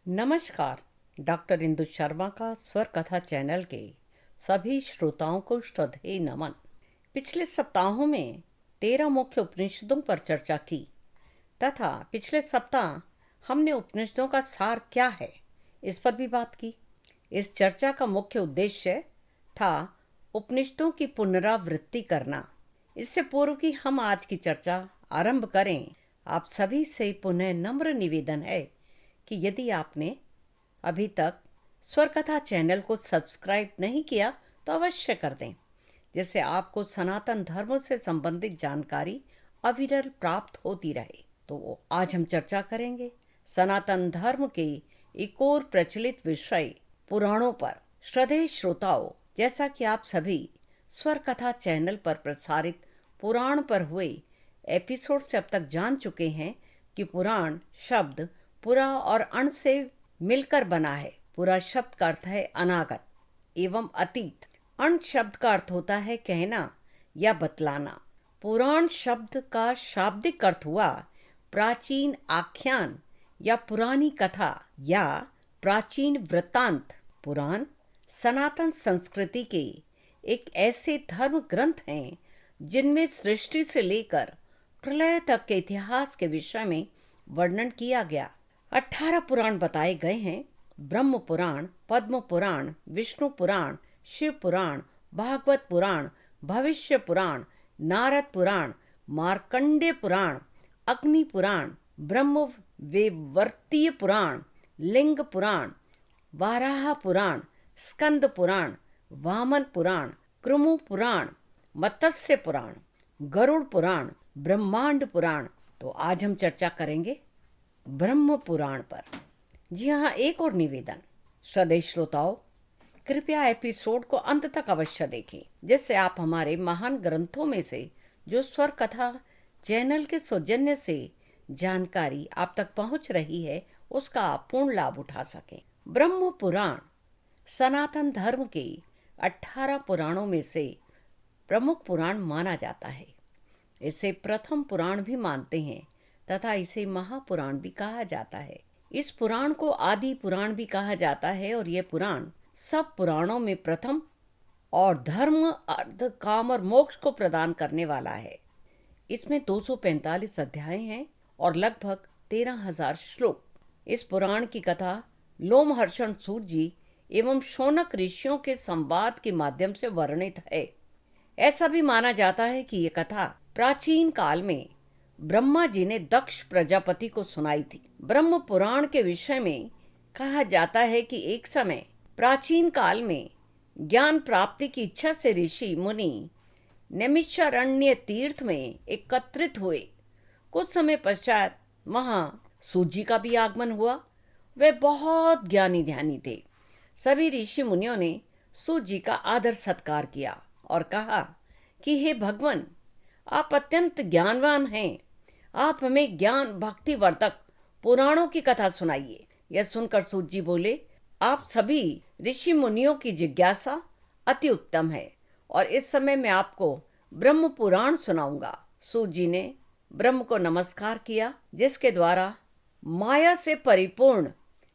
नमस्कार। डॉक्टर इंदु शर्मा का स्वर कथा चैनल के सभी श्रोताओं को श्रद्धेय नमन। पिछले सप्ताहों में 13 मुख्य उपनिषदों पर चर्चा की तथा पिछले सप्ताह हमने उपनिषदों का सार क्या है इस पर भी बात की। इस चर्चा का मुख्य उद्देश्य था उपनिषदों की पुनरावृत्ति करना। इससे पूर्व कि हम आज की चर्चा आरंभ करें, आप सभी से पुनः नम्र निवेदन है कि यदि आपने अभी तक स्वर कथा चैनल को सब्सक्राइब नहीं किया तो अवश्य कर दें, जिससे आपको सनातन धर्म से संबंधित जानकारी अविरल प्राप्त होती रहे। तो आज हम चर्चा करेंगे सनातन धर्म के एक और प्रचलित विषय पुराणों पर। श्रद्धेय श्रोताओं, जैसा कि आप सभी स्वर कथा चैनल पर प्रसारित पुराण पर हुए एपिसोड से अब तक जान चुके हैं कि पुराण शब्द पुरा और अण से मिलकर बना है। पुरा शब्द का अर्थ है अनागत एवं अतीत। अण शब्द का अर्थ होता है कहना या बतलाना। पुराण शब्द का शाब्दिक अर्थ हुआ प्राचीन आख्यान या पुरानी कथा या प्राचीन वृत्तांत। पुराण सनातन संस्कृति के एक ऐसे धर्म ग्रंथ हैं जिनमें सृष्टि से लेकर प्रलय तक के इतिहास के विषय में वर्णन किया गया। 18 पुराण बताए गए हैं। ब्रह्म पुराण, पद्म पुराण, विष्णु पुराण, शिव पुराण, भागवत पुराण, भविष्य पुराण, नारद पुराण, मार्कंडेय पुराण, अग्नि पुराण, ब्रह्म वैवर्तीय पुराण, लिंग पुराण, वाराह पुराण, स्कंद पुराण, वामन पुराण, कृमु पुराण, मत्स्य पुराण, गरुड़ पुराण, ब्रह्मांड पुराण। तो आज हम चर्चा करेंगे ब्रह्म पुराण पर। जी हाँ, एक और निवेदन, श्रद्धेय श्रोताओं, कृपया एपिसोड को अंत तक अवश्य देखें, जिससे आप हमारे महान ग्रंथों में से जो स्वर कथा चैनल के सौजन्य से जानकारी आप तक पहुंच रही है उसका आप पूर्ण लाभ उठा सकें। ब्रह्म पुराण सनातन धर्म के 18 पुराणों में से प्रमुख पुराण माना जाता है। इसे प्रथम पुराण भी मानते हैं तथा इसे महापुराण भी कहा जाता है। इस पुराण को आदि पुराण भी कहा जाता है और यह पुराण सब पुराणों में प्रथम और धर्म, अर्थ, काम और मोक्ष को प्रदान करने वाला है। इसमें 245 अध्याय हैं और लगभग 13,000 श्लोक। इस पुराण की कथा लोमहर्षण सूत जी एवं शौनक ऋषियों के संवाद के माध्यम से वर्णित है। ऐसा भी माना जाता है कि यह कथा प्राचीन काल में ब्रह्मा जी ने दक्ष प्रजापति को सुनाई थी। ब्रह्म पुराण के विषय में कहा जाता है कि एक समय प्राचीन काल में ज्ञान प्राप्ति की इच्छा से ऋषि मुनि नैमिषारण्य तीर्थ में एकत्रित हुए। कुछ समय पश्चात वहां सूत जी का भी आगमन हुआ। वे बहुत ज्ञानी ध्यानी थे। सभी ऋषि मुनियों ने सूत जी का आदर सत्कार किया और कहा कि हे भगवान, आप अत्यंत ज्ञानवान हैं, आप हमें ज्ञान भक्ति वर्धक पुराणों की कथा सुनाइए। यह सुनकर सूत जी बोले, आप सभी ऋषि मुनियों की जिज्ञासा अति उत्तम है और इस समय मैं आपको ब्रह्म पुराण सुनाऊंगा। सूत जी ने ब्रह्म को नमस्कार किया, जिसके द्वारा माया से परिपूर्ण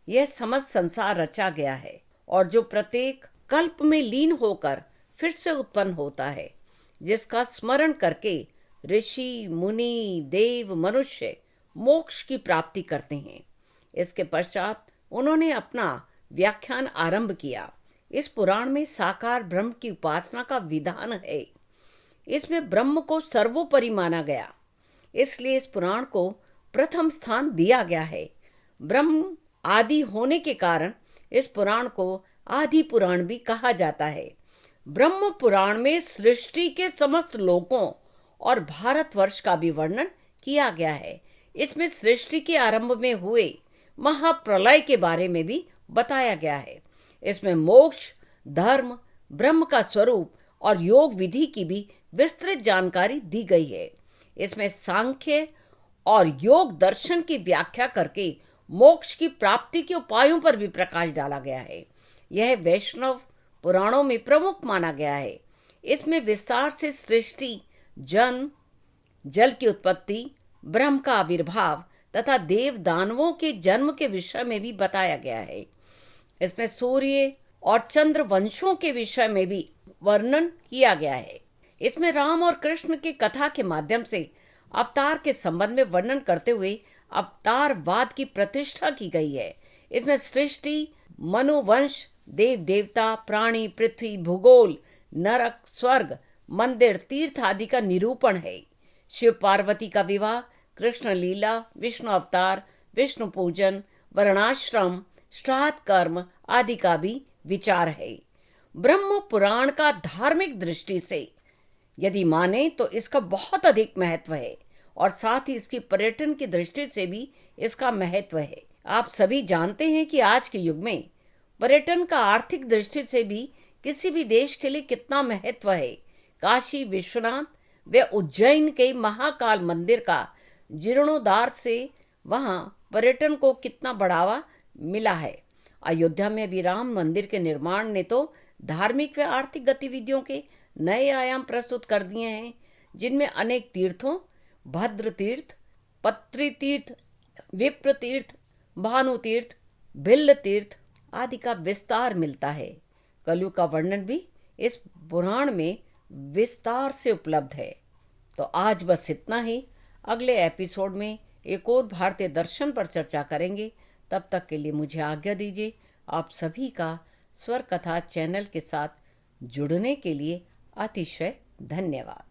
यह समस्त संसार रचा गया है और जो प्रत्येक कल्प में लीन होकर फिर से उत्पन्न होता है, जिसका स्मरण करके ऋषि मुनि देव मनुष्य मोक्ष की प्राप्ति करते हैं। इसके पश्चात उन्होंने अपना व्याख्यान आरंभ किया। इस पुराण में साकार ब्रह्म की उपासना का विधान है। इसमें ब्रह्म को सर्वोपरि माना गया, इसलिए इस पुराण को प्रथम स्थान दिया गया है। ब्रह्म आदि होने के कारण इस पुराण को आदि पुराण भी कहा जाता है। ब्रह्म पुराण में सृष्टि के समस्त लोकों और भारतवर्ष का भी वर्णन किया गया है। इसमें सृष्टि के आरंभ में हुए महाप्रलय के बारे में भी बताया गया है। इसमें मोक्ष, धर्म, ब्रह्म का स्वरूप और योग विधि की भी विस्तृत जानकारी दी गई है। इसमें सांख्य और योग दर्शन की व्याख्या करके मोक्ष की प्राप्ति के उपायों पर भी प्रकाश डाला गया है। यह वैष्णव पुराणों में प्रमुख माना गया है। इसमें विस्तार से सृष्टि, जन्म, जल की उत्पत्ति, ब्रह्म का आविर्भाव तथा देव दानवों के जन्म के विषय में भी बताया गया है। इसमें सूर्य और चंद्र वंशों के विषय में भी वर्णन किया गया है। इसमें राम और कृष्ण की कथा के माध्यम से अवतार के संबंध में वर्णन करते हुए अवतारवाद की प्रतिष्ठा की गई है। इसमें सृष्टि, मनोवंश, देव देवता, प्राणी, पृथ्वी, भूगोल, नरक, स्वर्ग, मंदिर, तीर्थ आदि का निरूपण है। शिव पार्वती का विवाह, कृष्ण लीला, विष्णु अवतार, विष्णु पूजन, वर्णाश्रम, श्राद्ध कर्म आदि का भी विचार है। ब्रह्म पुराण का धार्मिक दृष्टि से यदि माने तो इसका बहुत अधिक महत्व है और साथ ही इसकी पर्यटन की दृष्टि से भी इसका महत्व है। आप सभी जानते हैं कि आज के युग में पर्यटन का आर्थिक दृष्टि से भी किसी भी देश के लिए कितना महत्व है। काशी विश्वनाथ व उज्जैन के महाकाल मंदिर का जीर्णोद्धार से वहाँ पर्यटन को कितना बढ़ावा मिला है। अयोध्या में भी राम मंदिर के निर्माण ने तो धार्मिक व आर्थिक गतिविधियों के नए आयाम प्रस्तुत कर दिए हैं, जिनमें अनेक तीर्थों, भद्र तीर्थ, पत्री तीर्थ, विप्र तीर्थ, भानु तीर्थ, भिल्ल तीर्थ आदि का विस्तार मिलता है। कलयुग का वर्णन भी इस पुराण में विस्तार से उपलब्ध है। तो आज बस इतना ही। अगले एपिसोड में एक और भारतीय दर्शन पर चर्चा करेंगे। तब तक के लिए मुझे आज्ञा दीजिए। आप सभी का स्वर कथा चैनल के साथ जुड़ने के लिए अतिशय धन्यवाद।